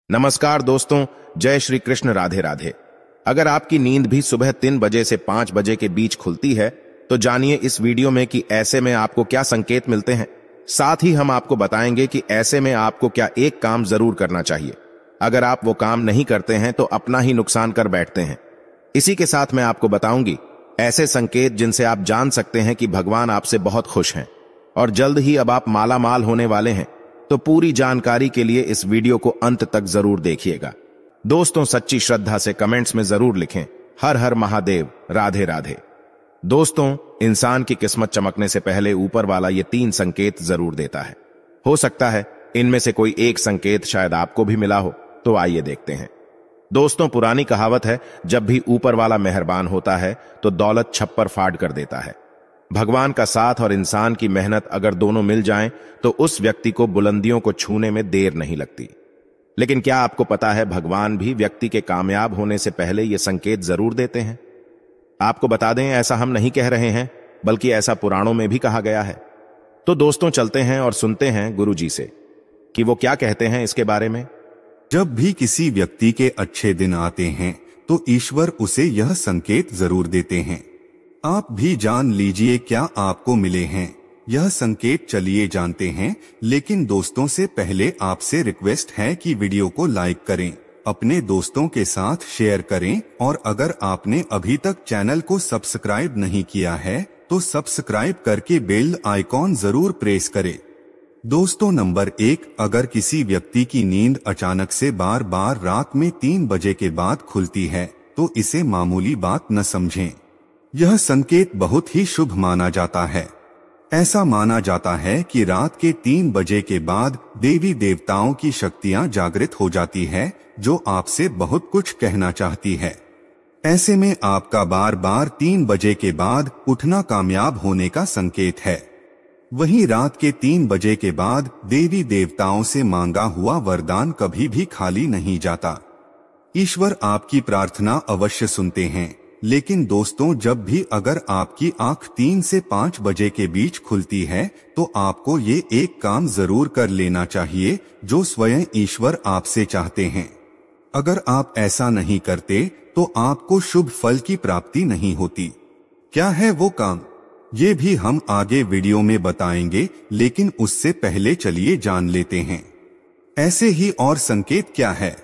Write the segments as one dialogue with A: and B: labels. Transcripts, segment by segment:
A: नमस्कार दोस्तों, जय श्री कृष्ण, राधे राधे। अगर आपकी नींद भी सुबह 3 बजे से 5 बजे के बीच खुलती है तो जानिए इस वीडियो में कि ऐसे में आपको क्या संकेत मिलते हैं। साथ ही हम आपको बताएंगे कि ऐसे में आपको क्या एक काम जरूर करना चाहिए। अगर आप वो काम नहीं करते हैं तो अपना ही नुकसान कर बैठते हैं। इसी के साथ मैं आपको बताऊंगी ऐसे संकेत जिनसे आप जान सकते हैं कि भगवान आपसे बहुत खुश हैं और जल्द ही अब आप माला माल होने वाले हैं। तो पूरी जानकारी के लिए इस वीडियो को अंत तक जरूर देखिएगा। दोस्तों, सच्ची श्रद्धा से कमेंट्स में जरूर लिखें हर हर महादेव, राधे राधे। दोस्तों, इंसान की किस्मत चमकने से पहले ऊपर वाला ये 3 संकेत जरूर देता है। हो सकता है इनमें से कोई एक संकेत शायद आपको भी मिला हो, तो आइए देखते हैं। दोस्तों, पुरानी कहावत है, जब भी ऊपर वाला मेहरबान होता है तो दौलत छप्पर फाड़ कर देता है। भगवान का साथ और इंसान की मेहनत अगर दोनों मिल जाएं तो उस व्यक्ति को बुलंदियों को छूने में देर नहीं लगती। लेकिन क्या आपको पता है, भगवान भी व्यक्ति के कामयाब होने से पहले ये संकेत जरूर देते हैं। आपको बता दें, ऐसा हम नहीं कह रहे हैं, बल्कि ऐसा पुराणों में भी कहा गया है। तो दोस्तों, चलते हैं और सुनते हैं गुरु जी से कि वो क्या कहते हैं इसके बारे में।
B: जब भी किसी व्यक्ति के अच्छे दिन आते हैं तो ईश्वर उसे यह संकेत जरूर देते हैं। आप भी जान लीजिए क्या आपको मिले हैं यह संकेत। चलिए जानते हैं, लेकिन दोस्तों से पहले आपसे रिक्वेस्ट है कि वीडियो को लाइक करें, अपने दोस्तों के साथ शेयर करें और अगर आपने अभी तक चैनल को सब्सक्राइब नहीं किया है तो सब्सक्राइब करके बेल आइकॉन जरूर प्रेस करें। दोस्तों, नंबर 1, अगर किसी व्यक्ति की नींद अचानक से बार बार रात में 3 बजे के बाद खुलती है तो इसे मामूली बात न समझें। यह संकेत बहुत ही शुभ माना जाता है। ऐसा माना जाता है कि रात के 3 बजे के बाद देवी देवताओं की शक्तियां जागृत हो जाती है जो आपसे बहुत कुछ कहना चाहती है। ऐसे में आपका बार बार 3 बजे के बाद उठना कामयाब होने का संकेत है। वहीं रात के 3 बजे के बाद देवी देवताओं से मांगा हुआ वरदान कभी भी खाली नहीं जाता। ईश्वर आपकी प्रार्थना अवश्य सुनते हैं। लेकिन दोस्तों, जब भी अगर आपकी आंख 3 से 5 बजे के बीच खुलती है तो आपको ये एक काम जरूर कर लेना चाहिए जो स्वयं ईश्वर आपसे चाहते हैं। अगर आप ऐसा नहीं करते तो आपको शुभ फल की प्राप्ति नहीं होती। क्या है वो काम, ये भी हम आगे वीडियो में बताएंगे, लेकिन उससे पहले चलिए जान लेते हैं ऐसे ही और संकेत क्या है।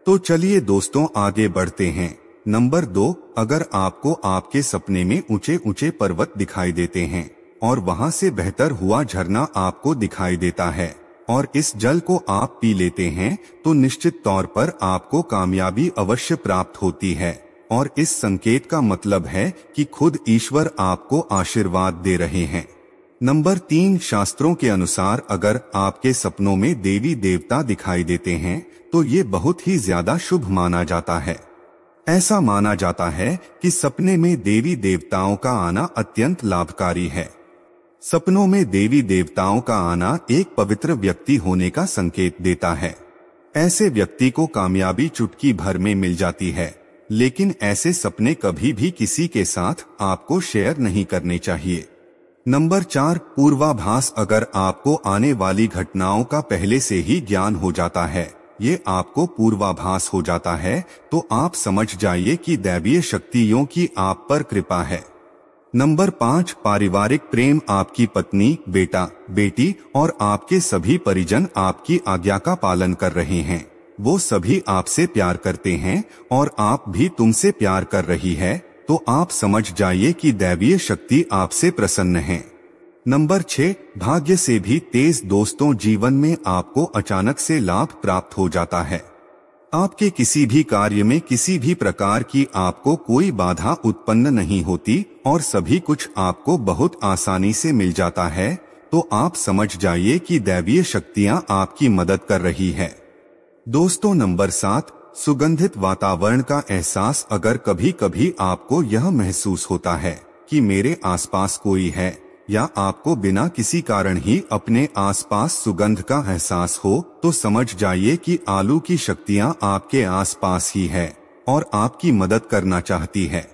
B: तो चलिए दोस्तों आगे बढ़ते हैं। नंबर 2, अगर आपको आपके सपने में ऊंचे ऊंचे पर्वत दिखाई देते हैं और वहां से बहतर हुआ झरना आपको दिखाई देता है और इस जल को आप पी लेते हैं तो निश्चित तौर पर आपको कामयाबी अवश्य प्राप्त होती है और इस संकेत का मतलब है कि खुद ईश्वर आपको आशीर्वाद दे रहे हैं। नंबर 3, शास्त्रों के अनुसार अगर आपके सपनों में देवी देवता दिखाई देते हैं तो ये बहुत ही ज्यादा शुभ माना जाता है। ऐसा माना जाता है कि सपने में देवी देवताओं का आना अत्यंत लाभकारी है। सपनों में देवी देवताओं का आना एक पवित्र व्यक्ति होने का संकेत देता है। ऐसे व्यक्ति को कामयाबी चुटकी भर में मिल जाती है, लेकिन ऐसे सपने कभी भी किसी के साथ आपको शेयर नहीं करने चाहिए। नंबर 4, पूर्वाभास अगर आपको आने वाली घटनाओं का पहले से ही ज्ञान हो जाता है, ये आपको पूर्वाभास हो जाता है तो आप समझ जाइए कि दैवीय शक्तियों की आप पर कृपा है। नंबर 5, पारिवारिक प्रेम आपकी पत्नी, बेटा, बेटी और आपके सभी परिजन आपकी आज्ञा का पालन कर रहे हैं। वो सभी आपसे प्यार करते हैं और आप भी तुमसे प्यार कर रही है, तो आप समझ जाइए कि दैवीय शक्ति आपसे प्रसन्न है। नंबर 6, भाग्य से भी तेज दोस्तों, जीवन में आपको अचानक से लाभ प्राप्त हो जाता है। आपके किसी भी कार्य में किसी भी प्रकार की आपको कोई बाधा उत्पन्न नहीं होती और सभी कुछ आपको बहुत आसानी से मिल जाता है, तो आप समझ जाइए कि दैवीय शक्तियां आपकी मदद कर रही है। दोस्तों, नंबर 7, सुगंधित वातावरण का एहसास अगर कभी कभी आपको यह महसूस होता है कि मेरे आसपास कोई है या आपको बिना किसी कारण ही अपने आसपास सुगंध का एहसास हो तो समझ जाइए कि आलू की शक्तियां आपके आसपास ही है और आपकी मदद करना चाहती है।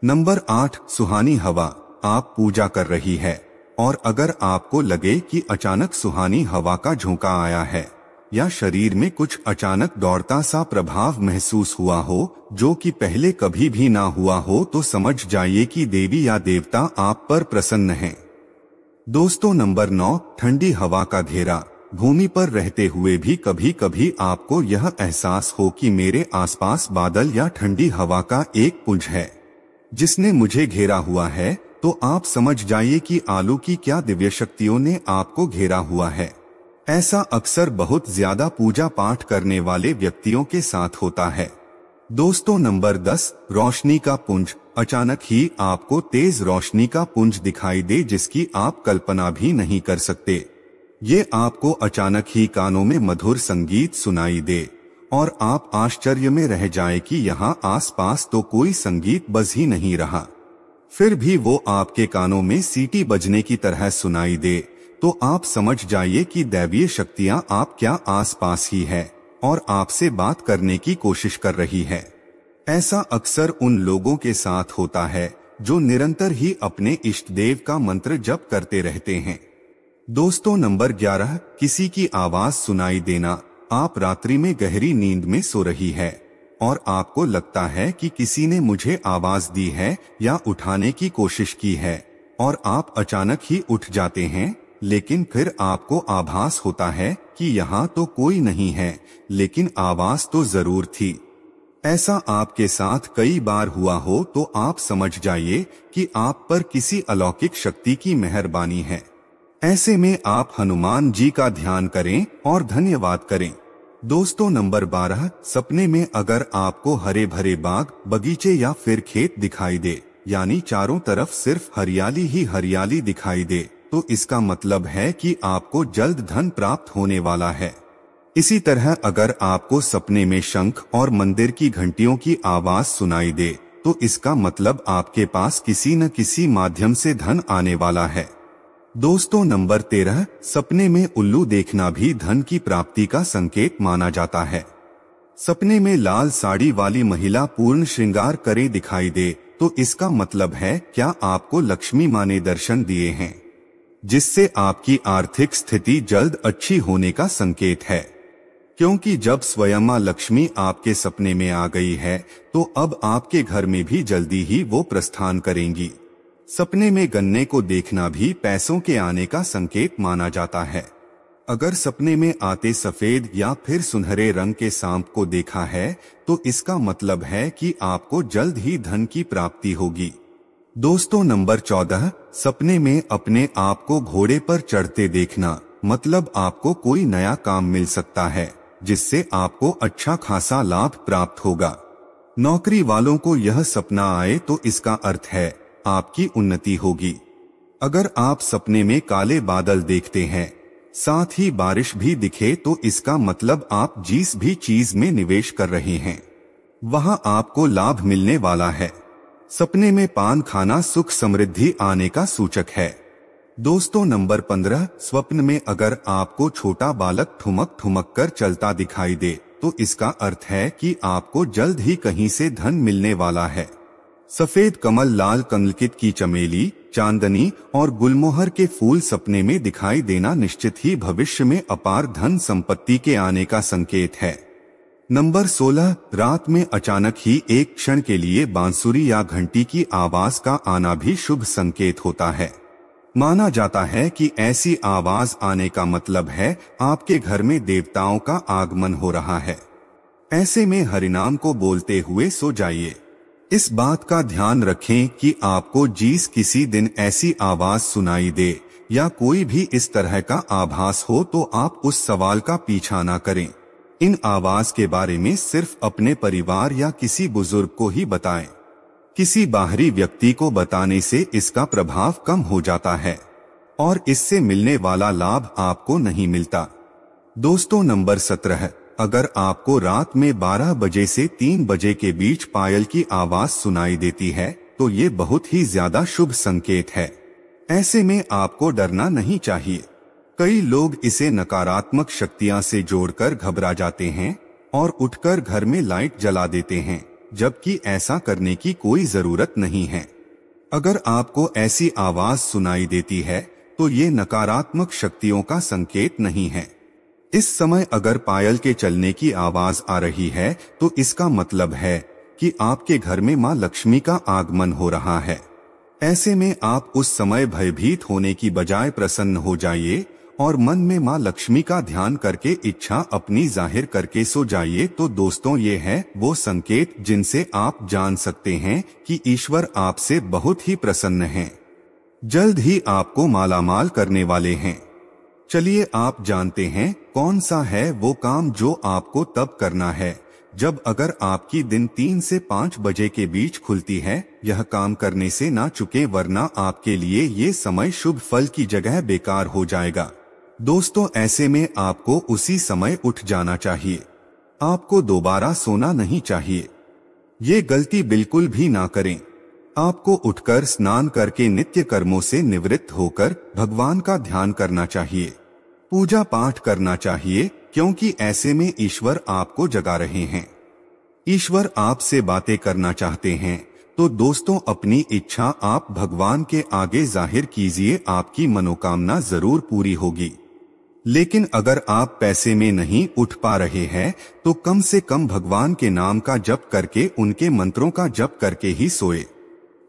B: नंबर 8, सुहानी हवा आप पूजा कर रही है और अगर आपको लगे कि अचानक सुहानी हवा का झोंका आया है या शरीर में कुछ अचानक दौड़ता सा प्रभाव महसूस हुआ हो जो कि पहले कभी भी ना हुआ हो, तो समझ जाइए कि देवी या देवता आप पर प्रसन्न हैं। दोस्तों नंबर 9, ठंडी हवा का घेरा। भूमि पर रहते हुए भी कभी कभी आपको यह एहसास हो कि मेरे आसपास बादल या ठंडी हवा का एक पुंज है जिसने मुझे घेरा हुआ है, तो आप समझ जाइए कि आलू की क्या दिव्य शक्तियों ने आपको घेरा हुआ है। ऐसा अक्सर बहुत ज्यादा पूजा पाठ करने वाले व्यक्तियों के साथ होता है। दोस्तों नंबर 10, रोशनी का पुंज। अचानक ही आपको तेज रोशनी का पुंज दिखाई दे जिसकी आप कल्पना भी नहीं कर सकते। ये आपको अचानक ही कानों में मधुर संगीत सुनाई दे और आप आश्चर्य में रह जाए कि यहाँ आसपास तो कोई संगीत बज ही नहीं रहा, फिर भी वो आपके कानों में सीटी बजने की तरह सुनाई दे, तो आप समझ जाइए कि दैवीय शक्तियां आप क्या आसपास ही है और आपसे बात करने की कोशिश कर रही है। ऐसा अक्सर उन लोगों के साथ होता है जो निरंतर ही अपने इष्ट देव का मंत्र जप करते रहते हैं। दोस्तों नंबर 11, किसी की आवाज सुनाई देना। आप रात्रि में गहरी नींद में सो रही है और आपको लगता है कि किसी ने मुझे आवाज दी है या उठाने की कोशिश की है, और आप अचानक ही उठ जाते हैं, लेकिन फिर आपको आभास होता है कि यहाँ तो कोई नहीं है, लेकिन आवाज तो जरूर थी। ऐसा आपके साथ कई बार हुआ हो तो आप समझ जाइए कि आप पर किसी अलौकिक शक्ति की मेहरबानी है। ऐसे में आप हनुमान जी का ध्यान करें और धन्यवाद करें। दोस्तों नंबर 12, सपने में अगर आपको हरे भरे बाग, बगीचे या फिर खेत दिखाई दे, यानी चारों तरफ सिर्फ हरियाली ही हरियाली दिखाई दे, तो इसका मतलब है कि आपको जल्द धन प्राप्त होने वाला है। इसी तरह अगर आपको सपने में शंख और मंदिर की घंटियों की आवाज सुनाई दे, तो इसका मतलब आपके पास किसी न किसी माध्यम से धन आने वाला है। दोस्तों नंबर 13, सपने में उल्लू देखना भी धन की प्राप्ति का संकेत माना जाता है। सपने में लाल साड़ी वाली महिला पूर्ण श्रृंगार करे दिखाई दे, तो इसका मतलब है क्या आपको लक्ष्मी माँ ने दर्शन दिए हैं, जिससे आपकी आर्थिक स्थिति जल्द अच्छी होने का संकेत है। क्योंकि जब स्वयं माँ लक्ष्मी आपके सपने में आ गई है, तो अब आपके घर में भी जल्दी ही वो प्रस्थान करेंगी। सपने में गन्ने को देखना भी पैसों के आने का संकेत माना जाता है। अगर सपने में आते सफेद या फिर सुनहरे रंग के सांप को देखा है, तो इसका मतलब है कि आपको जल्द ही धन की प्राप्ति होगी। दोस्तों नंबर 14, सपने में अपने आप को घोड़े पर चढ़ते देखना, मतलब आपको कोई नया काम मिल सकता है जिससे आपको अच्छा खासा लाभ प्राप्त होगा। नौकरी वालों को यह सपना आए तो इसका अर्थ है आपकी उन्नति होगी। अगर आप सपने में काले बादल देखते हैं, साथ ही बारिश भी दिखे, तो इसका मतलब आप जिस भी चीज में निवेश कर रहे हैं वहां आपको लाभ मिलने वाला है। सपने में पान खाना सुख समृद्धि आने का सूचक है। दोस्तों नंबर 15, स्वप्न में अगर आपको छोटा बालक ठुमक ठुमक कर चलता दिखाई दे, तो इसका अर्थ है कि आपको जल्द ही कहीं से धन मिलने वाला है। सफेद कमल, लाल कमलकित की चमेली, चांदनी और गुलमोहर के फूल सपने में दिखाई देना निश्चित ही भविष्य में अपार धन संपत्ति के आने का संकेत है। नंबर 16, रात में अचानक ही एक क्षण के लिए बांसुरी या घंटी की आवाज का आना भी शुभ संकेत होता है। माना जाता है कि ऐसी आवाज आने का मतलब है आपके घर में देवताओं का आगमन हो रहा है। ऐसे में हरिनाम को बोलते हुए सो जाइए। इस बात का ध्यान रखें कि आपको जिस किसी दिन ऐसी आवाज सुनाई दे या कोई भी इस तरह का आभास हो, तो आप उस सवाल का पीछा ना करें। इन आवाज के बारे में सिर्फ अपने परिवार या किसी बुजुर्ग को ही बताएं। किसी बाहरी व्यक्ति को बताने से इसका प्रभाव कम हो जाता है और इससे मिलने वाला लाभ आपको नहीं मिलता। दोस्तों नंबर 17, अगर आपको रात में 12 बजे से 3 बजे के बीच पायल की आवाज सुनाई देती है, तो ये बहुत ही ज्यादा शुभ संकेत है। ऐसे में आपको डरना नहीं चाहिए। कई लोग इसे नकारात्मक शक्तियां से जोड़कर घबरा जाते हैं और उठकर घर में लाइट जला देते हैं, जबकि ऐसा करने की कोई जरूरत नहीं है। अगर आपको ऐसी आवाज सुनाई देती है, तो ये नकारात्मक शक्तियों का संकेत नहीं है। इस समय अगर पायल के चलने की आवाज आ रही है तो इसका मतलब है कि आपके घर में मां लक्ष्मी का आगमन हो रहा है। ऐसे में आप उस समय भयभीत होने की बजाय प्रसन्न हो जाइए और मन में मां लक्ष्मी का ध्यान करके इच्छा अपनी जाहिर करके सो जाइए। तो दोस्तों, ये है वो संकेत जिनसे आप जान सकते हैं कि ईश्वर आपसे बहुत ही प्रसन्न हैं। जल्द ही आपको मालामाल करने वाले हैं। चलिए आप जानते हैं कौन सा है वो काम जो आपको तब करना है जब अगर आपकी दिन 3 से 5 बजे के बीच खुलती है। यह काम करने से ना चुके, वरना आपके लिए ये समय शुभ फल की जगह बेकार हो जाएगा। दोस्तों, ऐसे में आपको उसी समय उठ जाना चाहिए। आपको दोबारा सोना नहीं चाहिए। ये गलती बिल्कुल भी ना करें। आपको उठकर स्नान करके नित्य कर्मों से निवृत्त होकर भगवान का ध्यान करना चाहिए, पूजा पाठ करना चाहिए, क्योंकि ऐसे में ईश्वर आपको जगा रहे हैं। ईश्वर आपसे बातें करना चाहते हैं। तो दोस्तों, अपनी इच्छा आप भगवान के आगे जाहिर कीजिए, आपकी मनोकामना जरूर पूरी होगी। लेकिन अगर आप पैसे में नहीं उठ पा रहे हैं तो कम से कम भगवान के नाम का जप करके, उनके मंत्रों का जप करके ही सोए।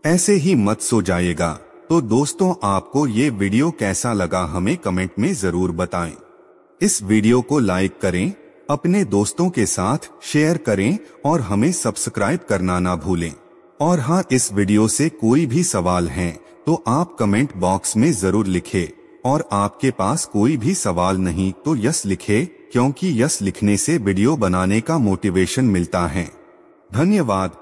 B: ऐसे ही मत सो जाइएगा। तो दोस्तों, आपको ये वीडियो कैसा लगा हमें कमेंट में जरूर बताएं। इस वीडियो को लाइक करें, अपने दोस्तों के साथ शेयर करें और हमें सब्सक्राइब करना ना भूलें। और हाँ, इस वीडियो से कोई भी सवाल है तो आप कमेंट बॉक्स में जरूर लिखें। और आपके पास कोई भी सवाल नहीं तो यस लिखें, क्योंकि यस लिखने से वीडियो बनाने का मोटिवेशन मिलता है। धन्यवाद।